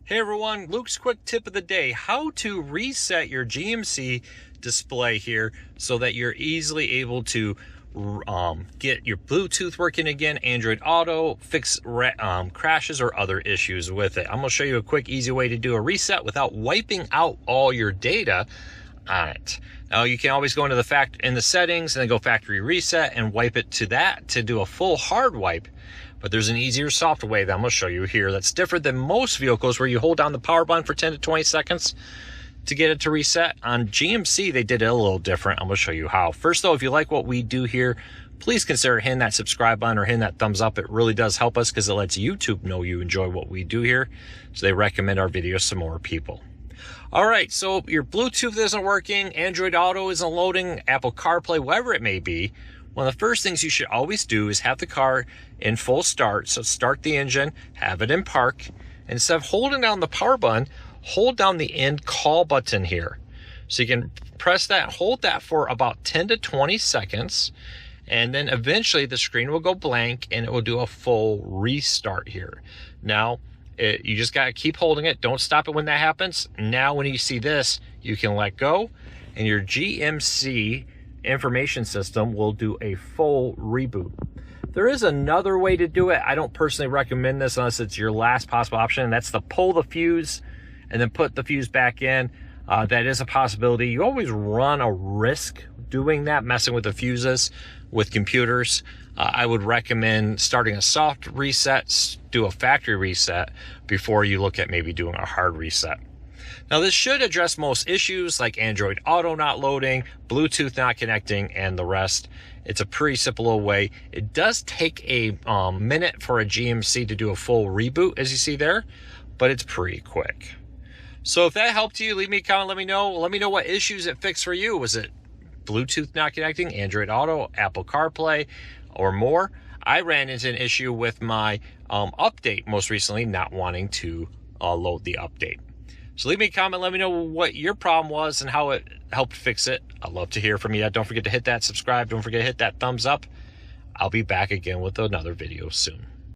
Hey everyone, Luke's quick tip of the day, how to reset your GMC display here so that you're easily able to get your Bluetooth working again, Android Auto, fix crashes or other issues with it. I'm going to show you a quick, easy way to do a reset without wiping out all your data on it. Now you can always go into the settings and then go factory reset and wipe it to that to do a full hard wipe. But there's an easier, softer way that I'm going to show you here that's different than most vehicles where you hold down the power button for 10 to 20 seconds to get it to reset. On GMC, they did it a little different. I'm going to show you how. First, though, if you like what we do here, please consider hitting that subscribe button or hitting that thumbs up. It really does help us because it lets YouTube know you enjoy what we do here. So they recommend our videos to more people. All right, so your Bluetooth isn't working, Android Auto isn't loading, Apple CarPlay, whatever it may be. One of the first things you should always do is have the car in full start. So start the engine, have it in park. Instead of holding down the power button, hold down the end call button here. So you can press that, hold that for about 10 to 20 seconds. And then eventually the screen will go blank and it will do a full restart here. Now, you just got to keep holding it. Don't stop it when that happens. Now, when you see this, you can let go and your GMC information system will do a full reboot. There is another way to do it. I don't personally recommend this unless it's your last possible option. That's to pull the fuse and then put the fuse back in. That is a possibility. You always run a risk doing that, messing with the fuses with computers. I would recommend starting a soft reset, do a factory reset before you look at maybe doing a hard reset. Now, this should address most issues like Android Auto not loading, Bluetooth not connecting, and the rest. It's a pretty simple little way. It does take a minute for a GMC to do a full reboot, as you see there, but it's pretty quick. So if that helped you, leave me a comment, let me know. Let me know what issues it fixed for you. Was it Bluetooth not connecting, Android Auto, Apple CarPlay, or more? I ran into an issue with my update most recently, not wanting to load the update. So leave me a comment, let me know what your problem was and how it helped fix it. I'd love to hear from you. Don't forget to hit that subscribe. Don't forget to hit that thumbs up. I'll be back again with another video soon.